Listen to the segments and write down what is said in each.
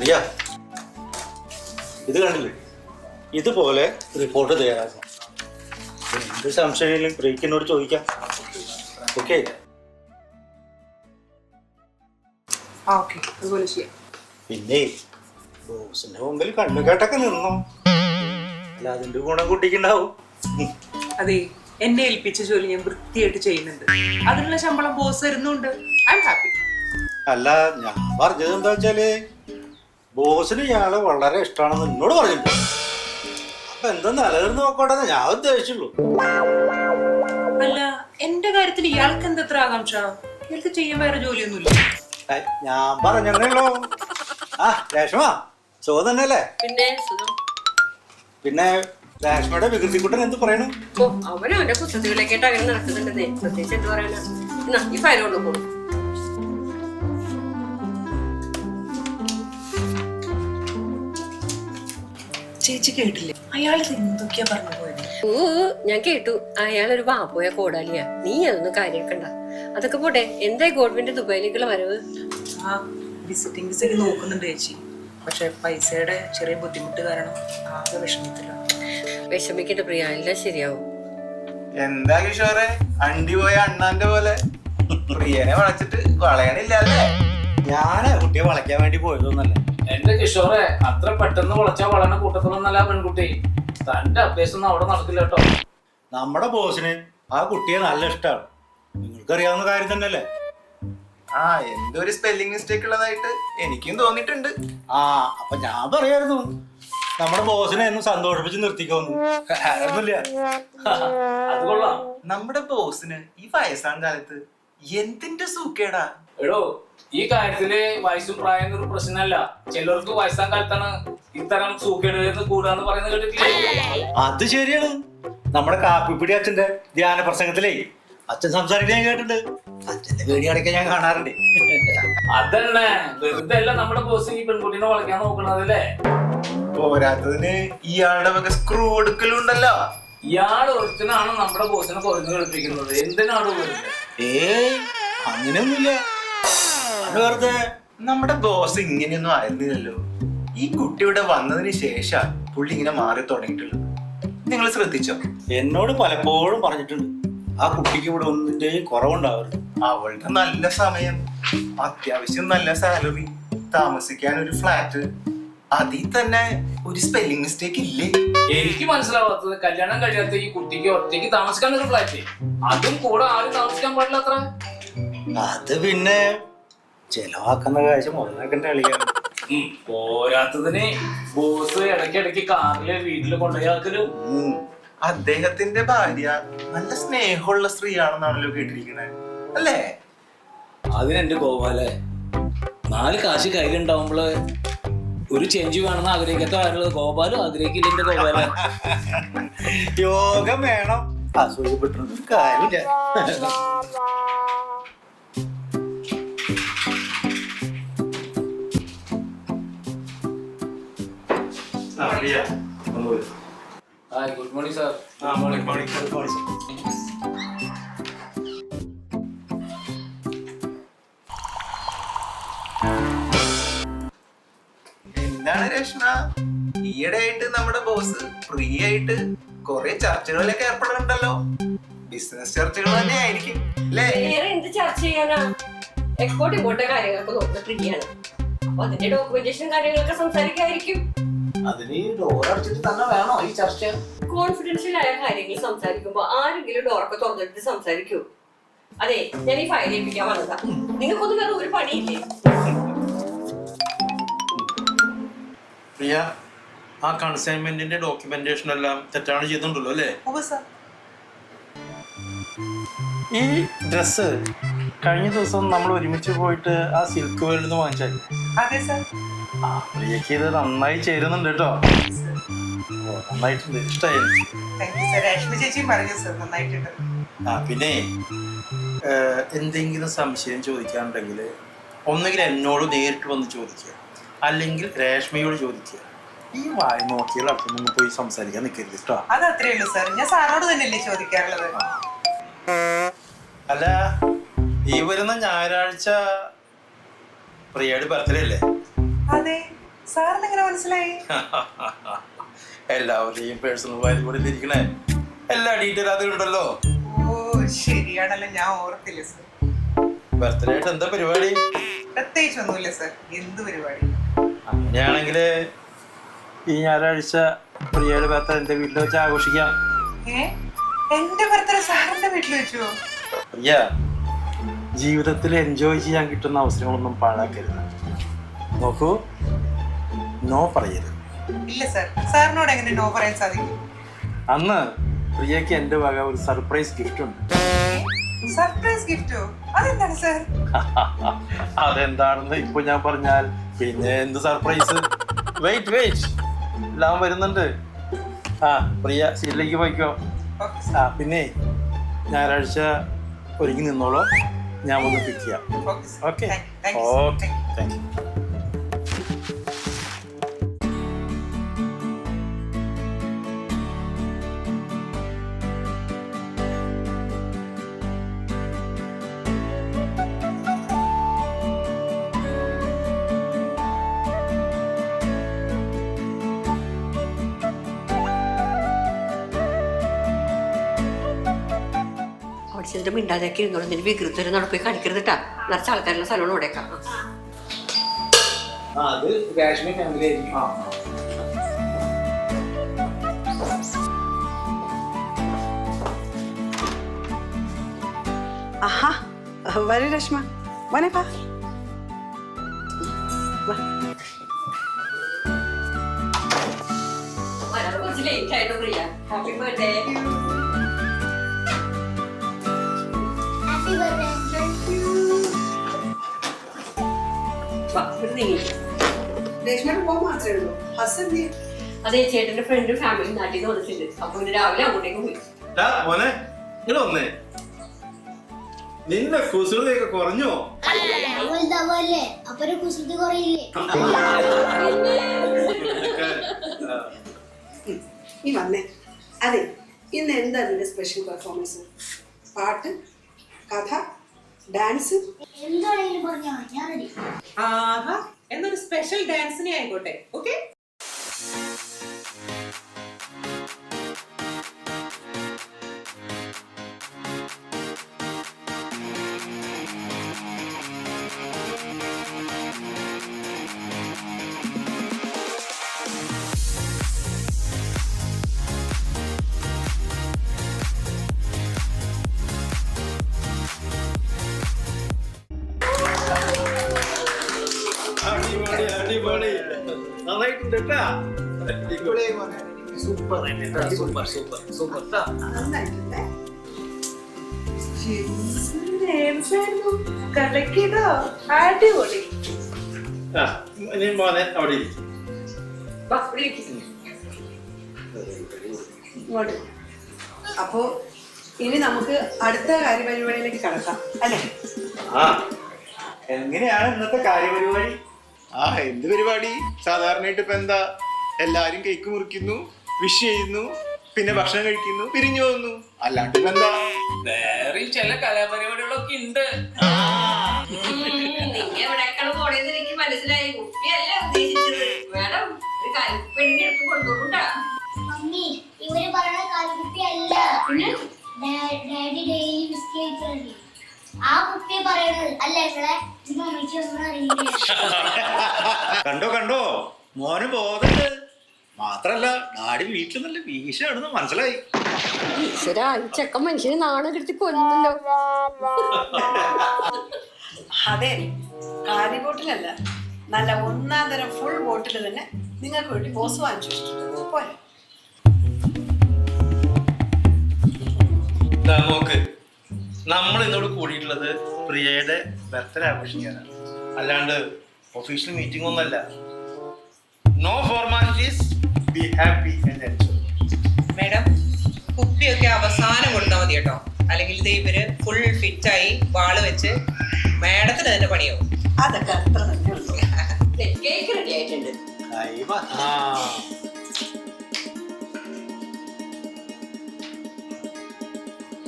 പ്രിയ, ഇത് കണ്ടില്ലേ, ഇതുപോലെ റിപ്പോർട്ട് തയ്യാറാക്കണം. എന്ത് സംശയമില്ലെങ്കിൽ പ്രിയക്കിനോട് ചോദിക്കാം. ഓക്കെ? പിന്നെ ബോസിന്റെ മുമ്പിൽ കണ്ണുകേട്ടൊക്കെ നിന്നോ, അല്ല അതിന്റെ ഗുണം കുട്ടിക്കുണ്ടാവും. അതെ, എന്നെ ഏൽപ്പിച്ച ജോലി ഞാൻ വൃത്തിയായിട്ട് ചെയ്യുന്നുണ്ട്. അതിനുള്ള ശമ്പളം ബോസ് തരുന്നുണ്ട്. I am happy. അല്ല, ഞാൻ പറഞ്ഞത് എന്താ വെച്ചാല് ബോസിന് ഇയാള് വളരെ ഇഷ്ടമാണെന്ന് എന്നോട് പറഞ്ഞിട്ടുണ്ട്. അപ്പൊ എന്താ നിലനിന്ന് നോക്കോട്ടെ ഞാൻ ഉദ്ദേശിച്ചുള്ളൂ. അല്ല, എന്റെ കാര്യത്തിൽ ഇയാൾക്ക് എന്തത്ര ആകാംക്ഷ? ഇയാൾക്ക് ചെയ്യാൻ വേറെ ജോലിയൊന്നുമില്ല. ഞാൻ പറഞ്ഞല്ലോ. ആ രേഷ്മ, സുഖം തന്നെയല്ലേ? പിന്നെ രേഷ്മയുടെ വികൃതിക്കുട്ടൻ എന്ത് പറയണു? അവനവന്റെ പുസ്തകത്തിലേക്കായിട്ട് അങ്ങനെ നടക്കുന്നുണ്ടെന്നേ. പ്രത്യേകിച്ച് എന്ത് പറയാനാ? ഈ ഫയൽ കൊണ്ട് പോകും. ചേച്ചി കേട്ടില്ലേ അയാൾ എന്തൊക്കെയാ പറഞ്ഞു പോയത്? ഞാൻ കേട്ടു. അയാളൊരു വാപ്പോയ കോടാലിയാ. നീ അതൊന്നും കാര്യാക്കണ്ട. അതൊക്കെ പോട്ടെ, എന്തായി ഗവൺമെന്റ് ദുബായിലേക്കുള്ള വരവ്? ആ വിസിറ്റിംഗ് വിസയ്ക്ക് നോക്കുന്നുണ്ട് ചേച്ചി. പക്ഷെ പൈസയുടെ ചെറിയ ബുദ്ധിമുട്ട് കാരണം ആകെ വിഷമത്തില്ല. വിഷമിക്കട്ടെ പ്രിയ, എല്ലാം ശരിയാവും. എന്താ കിഷോറെ, അണ്ടി പോയ അണ്ണാന്റെ പോലെ പ്രിയനെ വളച്ചിട്ട് വളയണില്ലല്ലേ? ഞാന് കുട്ടിയെ വളയ്ക്കാൻ വേണ്ടി പോയതൊന്നല്ല. എന്റെ കിഷോറെ, അത്ര പെട്ടെന്ന് വളച്ചാ വളരണ കൂട്ടത്തിലൊന്നല്ല പെൺകുട്ടി. തന്റെ അഭ്യാസം അവിടെ നടക്കില്ല കേട്ടോ. നമ്മുടെ ബോസിന് ആ കുട്ടിയെ നല്ല ഇഷ്ടമാണ്. നിങ്ങൾക്കറിയാവുന്ന കാര്യം തന്നെയല്ലേ? ആ, എന്തോ ഒരു സ്പെല്ലിംഗ് മിസ്റ്റേക്ക് ഉള്ളതായിട്ട് എനിക്കും തോന്നിയിട്ടുണ്ട്. ആ, അപ്പൊ ഞാൻ പറയായിരുന്നു നമ്മുടെ ബോസിനെ എന്നും സന്തോഷിപ്പിച്ച് നിർത്തിക്കോന്നു. ഒന്നുമില്ല. അത് കൊള്ളാം. നമ്മുടെ ബോസിന് ഈ വയസ്സാം കാലത്ത് എന്തിന്റെ സൂക്കേടാ? എടോ, ഈ കാര്യത്തില് വയസ്സും പ്രായം ഒരു പ്രശ്നമല്ല. ചിലർക്ക് വയസ്സാം കാലത്താണ് ഇത്തരം സൂക്കേട് കൂടാന്ന് പറയുന്നത് കേട്ടിട്ടില്ലേ? അത് ശരിയാണ്. നമ്മുടെ കാപ്പിപ്പിടി അച്ഛന്റെ ധ്യാന പ്രസംഗത്തിലേ അച്ഛൻ സംസാരിക്കാൻ കേട്ടിട്ടുണ്ട്. അച്ഛന്റെ വീഡിയോ അടയ്ക്കാൻ ഞാൻ കാണാറുണ്ട്. അതന്നെ, വെറുതെ അല്ല നമ്മുടെ ബോസ് ഈ പെൺകുട്ടീനെ വളയ്ക്കാൻ നോക്കണതല്ലേ. പോരാത്തതിന് ഇയാളുടെ വക സ്ക്രൂ എടുക്കലുണ്ടല്ലോ. ഇയാൾ ഒരുത്തനാണ് നമ്മുടെ ബോസിനെ കുറഞ്ഞു കളിപ്പിക്കുന്നത്. എന്തിനാണ് വെറുതെ? അങ്ങനെയൊന്നുമില്ല. വെറുതെ നമ്മുടെ ബോസ് ഇങ്ങനെയൊന്നും ആയിരുന്നില്ലല്ലോ. ഈ കുട്ടിയുടെ വന്നതിന് ശേഷം പുള്ളി ഇങ്ങനെ മാറി തുടങ്ങിയിട്ടുള്ളത് നിങ്ങൾ ശ്രദ്ധിച്ചോ? എന്നോട് പലപ്പോഴും പറഞ്ഞിട്ടുണ്ട് ആ കുട്ടിക്ക് ഇവിടെ ഒന്നിന്റെയും കുറവുണ്ടാവരുത്. അവളുടെ നല്ല സമയം, അത്യാവശ്യം നല്ല സാലറി, താമസിക്കാൻ ഒരു ഫ്ലാറ്റ്, അതിൽ തന്നെ ഒരു സ്പെല്ലിംഗ് മിസ്റ്റേക്ക് ഇല്ലേ? എനിക്ക് മനസ്സിലാവാത്തത്, കല്യാണം കഴിയാത്ത ഈ കുട്ടിക്ക് ഒറ്റയ്ക്ക് താമസിക്കാൻ ഒരു ഫ്ലാറ്റ്, അതും കൂടെ ആരും താമസിക്കാൻ പാടില്ല അത്ര. അത് പിന്നെ ചെലവാക്കുന്ന കാശ് മുതലാക്കേണ്ട കളിയാണ്. പോരാത്തതിന് ബോസ് ഇടയ്ക്കിടയ്ക്ക് കാറില് വീട്ടില് കൊണ്ടുപോയാക്കലും. അദ്ദേഹത്തിന്റെ ഭാര്യ നല്ല സ്നേഹമുള്ള സ്ത്രീയാണെന്നാണല്ലോ കേട്ടിരിക്കണേ, അല്ലേ? അതിനെന്റെ ഗോപാലെ, 4 കാശ് കയ്യിലുണ്ടാവുമ്പോള് ഒരു ചേഞ്ച് വേണമെന്ന് ആഗ്രഹിക്കാത്ത ആരുള്ളത് ഗോപാലും ആഗ്രഹിക്കില്ല. എന്റെ ഗോപാല, യോഗം വേണം, അസൂയപ്പെട്ടൊന്നും കാര്യമില്ല. Good morning sir. എന്താണ് രേഷ്മ, ഈയിടെയായിട്ട് നമ്മുടെ ബോസ് ഫ്രീ ആയിട്ട് കുറെ ചർച്ചകളിലൊക്കെ ഏർപ്പെടുന്നുണ്ടല്ലോ. ബിസിനസ് ചർച്ചകൾ തന്നെ ആയിരിക്കും അല്ലേ? വേറെ എന്ത് ചർച്ച ചെയ്യാനാ? എക്സ്പോർട്ട് ഇമ്പോർട്ട് കാര്യങ്ങളൊക്കെ നോക്കുന്ന ഫ്രീയാണ്. അപ്പൊ അതിന്റെ ഡോക്യുമെന്റേഷൻ കാര്യങ്ങളൊക്കെ സംസാരിക്കായിരിക്കും. അതിന് ഡോർ അടച്ചിട്ട് തന്നെ വേണോ ഈ ചർച്ച? കോൺഫിഡൻഷ്യൽ ആയ കാര്യങ്ങൾ സംസാരിക്കുമ്പോ ആരെങ്കിലും ഡോറൊക്കെ തുറന്നിട്ട് സംസാരിക്കൂ. അതെ, ഞാൻ ഈ ഫയൽ ഏൽപ്പിക്കാൻ വന്നതാ. നിങ്ങൾക്കൊന്നും വേറെ ഒരു പണിയില്ലേ? പ്രിയ, ആ കൺസൈൻമെന്റിന്റെ ഡോക്യുമെന്റേഷൻ എല്ലാം തെറ്റാണ് ചെയ്തിട്ടുണ്ടല്ലോ അല്ലേ? ഈ ഡ്രസ്സ് കഴിഞ്ഞ ദിവസം നമ്മൾ ഒരുമിച്ച് പോയിട്ട് ആ സിൽക്ക് വേൾഡിൽ നിന്ന് വാങ്ങിച്ചല്ലേ? അതെ സാർ. ആ, പ്രിയക്ക് ഇത് നന്നായി ചേരുന്നുണ്ട് കേട്ടോ. നന്നായിട്ടുണ്ട്, ഇഷ്ടമായി. ആ, പിന്നെ എന്തെങ്കിലും സംശയം ചോദിക്കാനുണ്ടെങ്കിൽ ഒന്നുകിൽ എന്നോട് നേരിട്ട് വന്ന് ചോദിക്കുക, അല്ലെങ്കിൽ രേഷ്മയോട് ചോദിക്കുക. ഈ വായി നോക്കിയാൽ അടുത്തൊന്നും പോയി സംസാരിക്കാൻ നിൽക്കരുത് കേട്ടോ. അത് അത്രേ ഉള്ളൂ സാർ. ഞാൻ സാറിനോട് തന്നെയല്ലേ ചോദിക്കാറുള്ളത്. അല്ല, ഈ വരുന്ന ഞായറാഴ്ച പ്രിയയുടെ ബർത്ത്ഡേ അല്ലേ? അതെ. സാറിന് എങ്ങനെ മനസ്സിലായി? എല്ലാവരുടെയും പേഴ്സണൽ ഫയൽ കൂടെ ഇരിക്കണേ, എല്ലാ ഡീറ്റെയിൽ അതിലുണ്ടല്ലോ. ഓ ശരിയാണല്ലോ, ഞാൻ ഓർത്തില്ല സർ. ബർത്ത്ഡേ ആയിട്ട് എന്താ പരിപാടി? പ്രത്യേകിച്ച് ഒന്നുമില്ല സർ. എന്ത് പരിപാടി? അങ്ങനെയാണെങ്കിൽ ഈ ഞായറാഴ്ച പ്രിയയുടെ ബർത്ത്ഡേ എന്റെ വീട്ടിൽ വെച്ച് ആഘോഷിക്കാം. എന്റെ ബർത്ത്ഡേ സാറിന്റെ വീട്ടിൽ വെച്ചോ? പ്രിയ, ജീവിതത്തിൽ എൻജോയ് ചെയ്യാൻ കിട്ടുന്ന അവസരങ്ങളൊന്നും പാഴാക്കരുത്. നോക്കൂ, നോ പറയരുത്. ഇല്ല സർ, സാറിനോട് എങ്ങനെ നോ പറയാൻ സാധിക്കും? അന്ന് പ്രിയക്ക് എന്റെ വക ഒരു സർപ്രൈസ് ഗിഫ്റ്റ് ഉണ്ട്. സർപ്രൈസ് ഗിഫ്റ്റോ? അതെന്താണ് സർ? അതെന്താണെന്ന് ഇപ്പൊ ഞാൻ പറഞ്ഞാൽ പിന്നെ എന്ത് സർപ്രൈസ്? വെയിറ്റ് എല്ലാം വരുന്നുണ്ട്. ആ പ്രിയ, സീറ്റിലേക്ക് പോയിക്കോ. ആ പിന്നെ ഞായറാഴ്ച ഒരുങ്ങി നിന്നോളൂ, ഞാൻ വന്ന് പിക്ക് ചെയ്യാം. Okay okay, thank you. അവിടെ ചെന്നിട്ട് മിണ്ടാതെയൊക്കെ ഇരുന്നോളൂ. നിന്റെ വികൃതരെ നടപ്പോയി കാണിക്കരുത് കേട്ടാ. നിറച്ച ആൾക്കാരുള്ള സ്ഥലമാണ് ഇവിടെയൊക്കെ. അത് കാശ്മീർ ഫാമിലി ആയിരിക്കും. ആഹാ, വരൂ രശ്മ, മോനെ വാ. വരാൻ കുറച്ച് ലേറ്റ് ആയിട്ട് പ്രിയ. Happy birthday. രശ്മയുടെ പോ മാത്രമേ ഉള്ളൂ. ഹസൻ അതെ, ചേട്ടന്റെ ഫ്രണ്ടും ഫാമിലി നാട്ടിൽ നിന്ന് വന്നിട്ടുണ്ട്. അപ്പൊ ഇന്ന് രാവിലെ അങ്ങോട്ടേക്ക് പോയി. മോനെ നിങ്ങൾ വന്നേ. നിന്റെ കുസൃതിയൊക്കെ കുറഞ്ഞോ? അപ്പൊ കുസൃതി കുറയില്ലേ? നീ വന്നേ. അതെ, ഇന്ന് എന്താ നിന്റെ സ്പെഷ്യൽ പെർഫോമൻസ്? പാട്ട്, കഥ, ഡാൻസ്? എന്താണെങ്കിലും പറഞ്ഞാ ഞാൻ റെഡി. ആഹാ, എന്നൊരു സ്പെഷ്യൽ ഡാൻസിനെ ആയിക്കോട്ടെ. ഓക്കെ. അടിപൊളി, നന്നായിട്ടുണ്ട് കേട്ടാ. Super super super super. നന്നായിട്ടുണ്ടേ. കലക്കിയതോ? അടിപൊളി. ആ, ഇനി മോനെ അവിടെ ഇരിക്കും. വാ, ഇവിടെ ഇരിക്ക്. ഇങ്ങോട്ട്. അപ്പോ ഇനി നമുക്ക് അടുത്ത കാര്യപരിപാടിയിലേക്ക് കടക്കാം അല്ലേ? ആ, എങ്ങനെയാണ് ഇന്നത്തെ കാര്യപരിപാടി? എന്ത് പരിപാടി? സാധാരണയായിട്ട് ഇപ്പൊ എന്താ, എല്ലാരും കേക്ക് മുറിക്കുന്നു, വിഷ് ചെയ്യുന്നു, പിന്നെ ഭക്ഷണം കഴിക്കുന്നു, പിരിഞ്ഞു പോകുന്നു. അല്ലാണ്ട് ഇപ്പൊ എന്താ? വേറെ ചില കലാപരിപാടികളൊക്കെ ഉണ്ട്. നിങ്ങ എവിടേക്കാണ് പോണേന്ന് എനിക്ക് മനസ്സിലായി. കുപ്പിയല്ല ഉദ്ദേശിച്ചത്. മേഡം, ഒരു കരിപ്പെണ്ണി എടുത്ത് കൊണ്ടുപോട്ടാ. മമ്മി, ഇവര് പറയണ കാലുകുപ്പി അല്ല. പിന്നെ ഡാഡി ഡെയിലി ബിസ്കറ്റ് ആ കുപ്പി പറയണത് അല്ല. ഇവിടെ മമ്മിക്ക് ഒന്നും അറിയില്ല. കണ്ടോ മോന് ബോധമുണ്ട്. മാത്രല്ല ഡാഡി വീട്ടിൽ നല്ല വീശാണെന്ന് മനസ്സിലായി. ഈശ്വരാ, ഈ ചെക്കൻ മനുഷ്യന് നാണം കെടുത്തി കൊല്ലുന്നല്ലോ. അതെ, കാലി ബോട്ടിലല്ല, നല്ല ഒന്നാം തരം ഫുൾ ബോട്ടിൽ തന്നെ നിങ്ങൾക്ക് വേണ്ടി ബോസ് വാങ്ങിച്ചു വെച്ചിട്ടുണ്ട്. പോലെ നോക്ക്, നമ്മൾ ഇന്നോട് കൂടിയിട്ടുള്ളത് പ്രിയയുടെ ബർത്ത്ഡേ ആഘോഷിക്കാനാണ്, അല്ലാണ്ട് ഒഫീഷ്യൽ മീറ്റിംഗ് ഒന്നല്ല. No formalities, be happy and enjoy. Madam, കുപ്പിയൊക്കെ അവസാനം കൊടുത്താൽ മതി കേട്ടോ. അല്ലെങ്കിൽ ഇത് ഇവര് ഫുൾ ഫിറ്റായി വാള് വെച്ച് മേഡത്തിന് തന്നെ പണിയാവും. അതൊക്കെ അത്ര തന്നെ ഉള്ളൂ. കേക്ക് റെഡി ആയിട്ടുണ്ട്.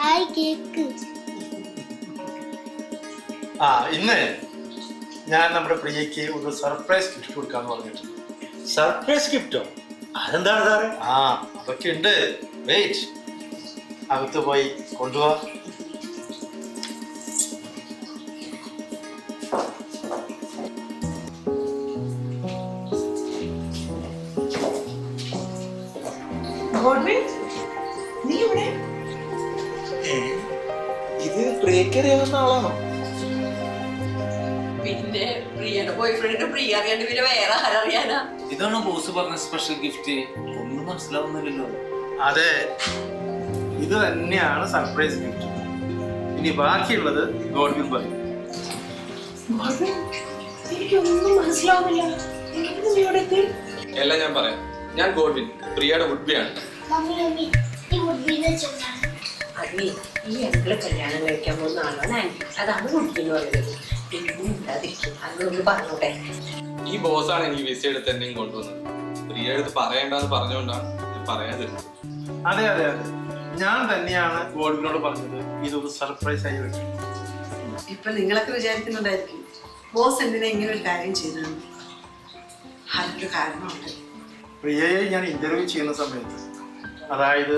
Hi cake. ഇന്ന് ഞാൻ നമ്മുടെ പ്രിയയ്ക്ക് ഒരു സർപ്രൈസ് ഗിഫ്റ്റ് കൊടുക്കാന്ന് പറഞ്ഞിട്ടുണ്ട്. സർപ്രൈസ് ഗിഫ്റ്റോ? അതെന്താണ് സാറേ? ആ അതൊക്കെ ഉണ്ട്. വെയിറ്റ്, അകത്ത് പോയി കൊണ്ടുപോവാ. ഗോഡ്വിൻ, നീ ഇവിടെ? ഇത് പ്രിയക്ക് അറിയാവുന്ന ആളാണോ? പിന്നെ പ്രിയയുടെ ബോയ്ഫ്രണ്ടിന്റെ പ്രിയ അറിയാണ്ട് പിന്നെ വേറെ ആരറിയാനാ? ഇതാണോ ബോസ് പറഞ്ഞ സ്പെഷ്യൽ ഗിഫ്റ്റ്? ഒന്നും മനസ്സിലാവുന്നില്ലല്ലോ. അതെ, ഇത് തന്നെയാണ് സർപ്രൈസ് ഗിഫ്റ്റ്. ഇനി ബാക്കിയുള്ളത് ഗോഡ്വിൻ പറയും. എനിക്കൊന്നും മനസ്സിലാവുന്നില്ല. എങ്ങനെ നീ ഇവിടെ എത്തി? എല്ലാം ഞാൻ പറയാം. ഞാൻ ഗോഡ്വിൻ, പ്രിയയുടെ വുഡ്ബിയാണ്. മമ്മി ഈ മുദ്രയുടെ ചെന്നാണ്. അഗ്നി, ഈ അങ്കിള് കല്യാണം കഴിക്കാൻ പോകുന്ന ആളാണ് ആന്റി. അതാണ് കുട്ടിന്ന് പറയുന്നത്. പിന്നെ ഇല്ലാതിരിക്കും അതൊന്ന് പറഞ്ഞോട്ടെ. ഈ ബോസാണ് എനിക്ക് വിസ എടുത്ത് എന്നെയും കൊണ്ടുവന്നത്. പ്രിയ എടുത്ത് പറയണ്ടെന്ന് പറഞ്ഞുകൊണ്ടാണ് ഞാൻ പറയാതിരുന്നത്. അതെ അതെ അതെ, ഞാൻ തന്നെയാണ് ഗോഡ്വിനോട് പറഞ്ഞത് ഇതൊരു സർപ്രൈസ് ആയി വെക്കും. ഇപ്പൊ നിങ്ങളൊക്കെ വിചാരിക്കുന്നുണ്ടായിരിക്കും ബോസ് എന്തിനാ ഇങ്ങനെ ഒരു കാര്യം ചെയ്തതെന്ന്. അതിനൊരു കാരണമുണ്ട്. പ്രിയയെ ഞാൻ ഇന്റർവ്യൂ ചെയ്യുന്ന സമയത്ത്, അതായത്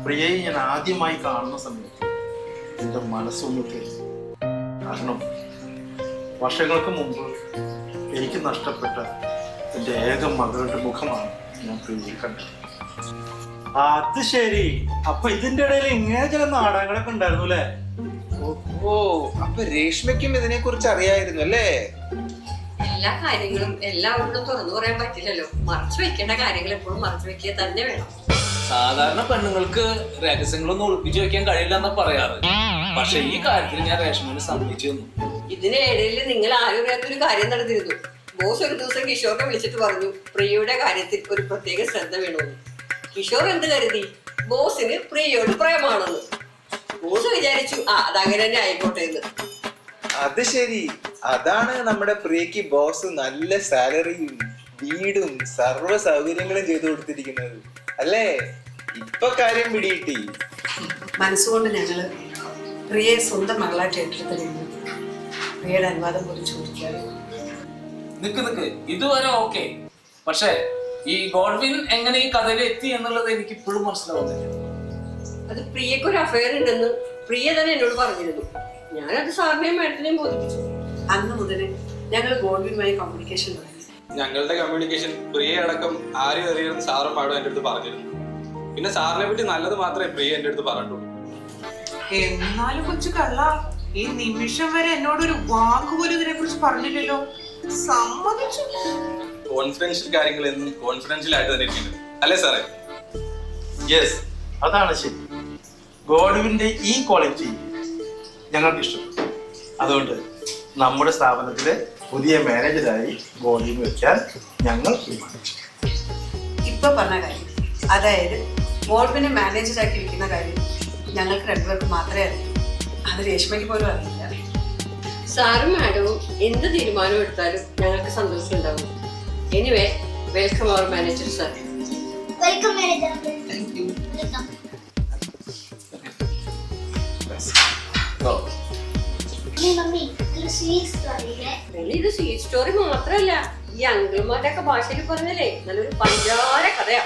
പ്രിയയെ ഞാൻ ആദ്യമായി കാണുന്ന സമയത്ത് എൻ്റെ മനസ്സൊന്ന് തെറ്റി. കാരണം വർഷങ്ങൾക്ക് മുമ്പ് എനിക്ക് നഷ്ടപ്പെട്ട എൻ്റെ ഏക മകളുടെ മുഖമാണ് ഞാൻ പ്രിയയിൽ കണ്ടത്. അത് ശരി. അപ്പൊ ഇതിന്റെ ഇടയിൽ ഇങ്ങനെ ചില നാടകങ്ങളൊക്കെ ഉണ്ടായിരുന്നു അല്ലേ? ഓ, അപ്പൊ രേഷ്മയ്ക്കും ഇതിനെ കുറിച്ച് അറിയായിരുന്നു അല്ലേ? എല്ലാ കാര്യങ്ങളും എല്ലാവരോടും തുറന്നു പറയാൻ പറ്റില്ലല്ലോ. മറച്ചു വെക്കേണ്ട കാര്യങ്ങൾ എപ്പോഴും മറച്ചു വെക്കുക തന്നെ വേണം. സാധാരണ പെണ്ണുങ്ങൾക്ക് രഹസ്യങ്ങളൊന്നും ഒളിപ്പിച്ചു വെക്കാൻ കഴിയില്ല എന്നാ പറയാറ്. പക്ഷെ ഈ കാര്യത്തിൽ ഞാൻ രേഷ്മയോട് സമ്മതിച്ചു തന്നു. ഇതിനിടയിൽ നിങ്ങൾ ആരും അറിയാത്തൊരു കാര്യം നടന്നിരുന്നു. ബോസ് ഒരു ദിവസം കിഷോറിനെ വിളിച്ചിട്ട് പറഞ്ഞു പ്രിയയുടെ കാര്യത്തിൽ ഒരു പ്രത്യേക ശ്രദ്ധ വേണമെന്ന്. കിഷോർ എന്ത് കരുതി? ബോസിന് പ്രിയയോട് പ്രേമാണെന്ന്. ബോസ് വിചാരിച്ചു അതങ്ങനെ തന്നെ ആയിക്കോട്ടെ എന്ന്. അത് ശരി, അതാണ് നമ്മുടെ പ്രിയക്ക് ബോസ് നല്ല സാലറിയും വീടും സർവ്വ സൗകര്യങ്ങളും ചെയ്തു കൊടുത്തിരിക്കുന്നത് അല്ലേ? ഇപ്പൊ കാര്യം പിടികിട്ടി. മനസ്സുകൊണ്ട് ഞങ്ങള് പ്രിയയെ സ്വന്തം മകളായിട്ട് ഏറ്റെടുത്തിരുന്നു. പ്രിയയുടെ അനുവാദം പോലും ചോദിക്കാതെ. നിക്ക് ഇതുവരെ ഓക്കെ. പക്ഷെ ഈ ഗോഡ്വിൻ എങ്ങനെ ഈ കഥയിൽ എത്തി എന്നുള്ളത് എനിക്ക് ഇപ്പോഴും മനസ്സിലാവുന്നില്ല. അത് പ്രിയക്കൊരു അഫയർ ഉണ്ടെന്ന് പ്രിയ തന്നെ എന്നോട് പറഞ്ഞിരുന്നു. ഞാനത് സാറിനെയും മാഡത്തിനെയും ബോധിപ്പിച്ചു. അന്ന് മുതൽ ഞങ്ങൾ ഗോഡ്വിനുമായി കമ്മ്യൂണിക്കേഷൻ തുടങ്ങി. ഞങ്ങളുടെ കമ്മ്യൂണിക്കേഷൻ പ്രിയ അടക്കം ആരും അറിയുന്ന സാറും പാടും എൻ്റെ അടുത്ത് പറഞ്ഞിരുന്നു. പിന്നെ സാറിനെ പറ്റി നല്ലത് മാത്രമേ പ്രിയ എൻ്റെ അടുത്ത് പറഞ്ഞിട്ടുള്ളൂ. എന്നാലും കൊച്ചു കള്ള, ഈ നിമിഷം വരെ എന്നോടൊരു വാക്ക് പോലും ഇതിനെ കുറിച്ച് പറഞ്ഞില്ലല്ലോ. സമ്മതിച്ചു. കോൺഫിഡൻഷ്യൽ കാര്യങ്ങൾ എന്നും കോൺഫിഡൻഷ്യൽ ആയിട്ട് തന്നെ ഇരിക്കുന്നത് അല്ലേ സാറേ? യെസ്, അതാണ് ശരി. ഗോഡ്വിൻ്റെ ഈ ക്വാളിറ്റി ഞങ്ങൾക്ക് ഇഷ്ടപ്പെട്ടു. അതുകൊണ്ട് നമ്മുടെ സ്ഥാപനത്തിലെ പുതിയ മാനേജരായി ഗോഡ്വിൻ വെക്കാൻ ഞങ്ങൾ തീരുമാനിച്ചു. ഇപ്പൊ പറഞ്ഞ കാര്യം, അതായത് ഗോഡ്വിനെ മാനേജറാക്കി വെക്കുന്ന കാര്യം ഞങ്ങൾക്ക് രണ്ടുപേർക്ക് മാത്രമേ അറിയൂ. അത് രേഷ്മയ്ക്ക് പോലും അറിയില്ല. സാറും മാഡവും എന്ത് തീരുമാനം എടുത്താലും ഞങ്ങൾക്ക് സന്തോഷം ഉണ്ടാവും. Anyway, welcome our manager sir. Welcome manager. Mummy ഒരു സ്വീറ്റ് സ്റ്റോറി. ഇത് സ്വീറ്റ് സ്റ്റോറി മാത്രമല്ല, ഈ അങ്കിൾമാരുടെ ഒക്കെ ഭാഷയിൽ പറഞ്ഞല്ലേ നല്ലൊരു പഞ്ചാര കഥയാ.